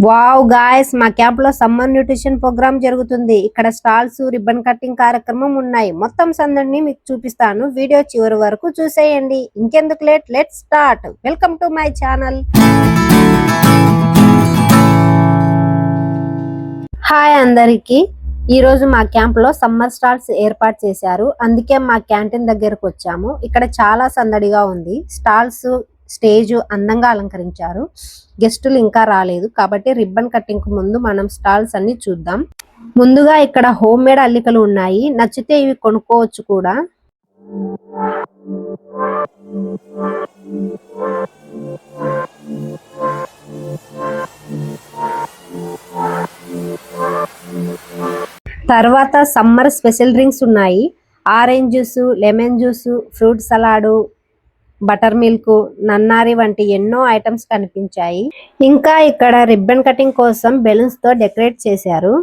Wow guys, మా camp లో summer nutrition programme జరుగుతుంది. ఇక్కడ స్టాల్స్, రిబ్బన్ కటింగ్ కార్యక్రమం ఉన్నాయి. మొత్తం సందడిని మీకు చూపిస్తాను. వీడియో చివరి వరకు చూసేయండి. ఇంకెందుకు late, let's start. Welcome to my channel. Hi అందరికి. ఈ రోజు మా క్యాంప్ లో సమ్మర్ స్టాల్స్ ఏర్పాటు చేశారు. అందుకే మా క్యాంటీన్ దగ్గరకు వచ్చాము. ఇక్కడ చాలా సందడిగా ఉంది. స్టాల్స్, స్టేజ్ అందంగా అలంకరించారు. గెస్టులు ఇంకా రాలేదు కాబట్టి రిబ్బన్ కటింగ్ కు ముందు మనం స్టాల్స్ అన్ని చూద్దాం. ముందుగా ఇక్కడ హోమ్ మేడ్ అల్లికలు ఉన్నాయి. నచ్చితే ఇవి కొనుక్కోవచ్చు కూడా. తర్వాత సమ్మర్ స్పెషల్ డ్రింక్స్ ఉన్నాయి. Orange juice, lemon juice, fruit salad, buttermilk, నన్నారి వంటి ఎన్నో ఐటమ్స్ కనిపించాయి. ఇంకా ఇక్కడ రిబ్బన్ కటింగ్ కోసం బెలూన్స్ తో డెకరేట్ చేశారు.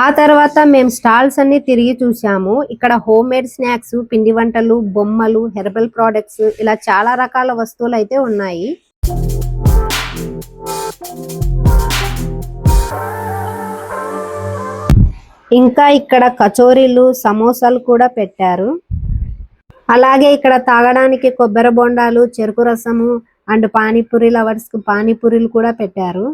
ఆ తర్వాత మేము స్టాల్స్ అన్ని తిరిగి చూసాము. ఇక్కడ హోమ్ మేడ్ స్నాక్స్, పిండి వంటలు, బొమ్మలు, హెర్బల్ ప్రోడక్ట్స్, ఇలా చాలా రకాల వస్తువులు అయితే ఉన్నాయి. ఇంకా ఇక్కడ కచోరీలు, సమోసాలు కూడా పెట్టారు. అలాగే ఇక్కడ తాగడానికి కొబ్బరి బొండాలు, చెరుకు రసము అండ్ పానీపూరి లవర్స్ కు పానీపూరీలు కూడా పెట్టారు.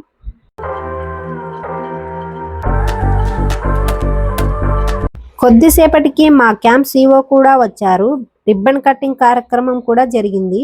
కొద్దిసేపటికి మా క్యాంప్ సిఓ కూడా వచ్చారు. రిబ్బన్ కటింగ్ కార్యక్రమం కూడా జరిగింది.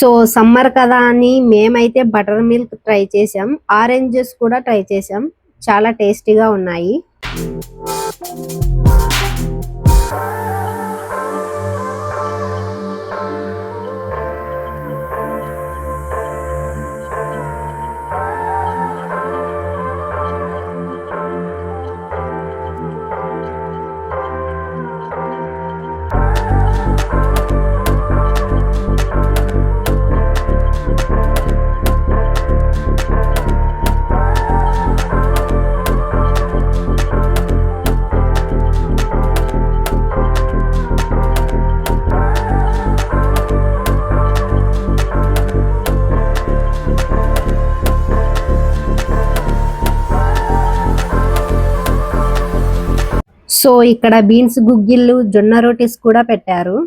సో సమ్మర్ కదా అని మేమైతే బటర్ మిల్క్ ట్రై చేసాం. ఆరెంజ్ జ్యూస్ కూడా ట్రై చేసాం. చాలా టేస్టీగా ఉన్నాయి. సో ఇక్కడ బీన్స్ గుగ్గిళ్ళు, జొన్న రోటీస్ కూడా పెట్టారు.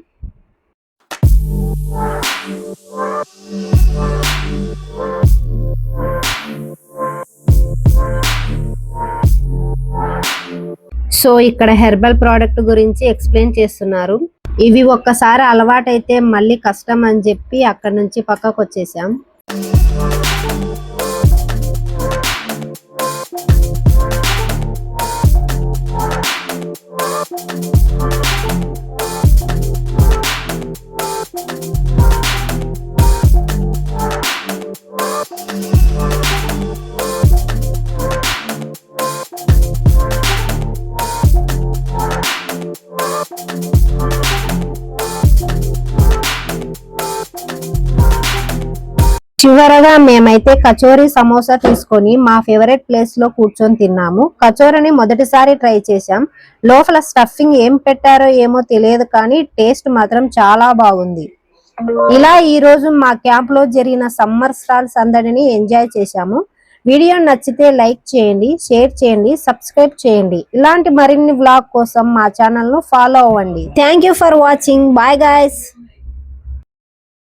సో ఇక్కడ హెర్బల్ ప్రోడక్ట్ గురించి ఎక్స్ప్లెయిన్ చేస్తున్నారు. ఇవి ఒక్కసారి అలవాటైతే మళ్ళీ కష్టం అని చెప్పి అక్కడ నుంచి పక్కకు వచ్చేసాం. చివరగా మేమైతే కచోరీ సమోసా తీసుకొని మా ఫేవరెట్ ప్లేస్ లో కూర్చొని తిన్నాము. కచోరీని మొదటిసారి ట్రై చేశాం. లోపల స్టఫింగ్ ఏం పెట్టారో ఏమో తెలియదు కానీ టేస్ట్ మాత్రం చాలా బాగుంది. ఇలా ఈ రోజు మా క్యాంప్ లో జరిగిన సమ్మర్ స్టాల్ సందడిని ఎంజాయ్ చేశాము. వీడియో నచ్చితే లైక్ చేయండి, షేర్ చేయండి, సబ్స్క్రైబ్ చేయండి. ఇలాంటి మరిన్ని వ్లాగ్ కోసం మా ఛానల్ ను ఫాలో అవ్వండి. Thank you for watching. Bye guys.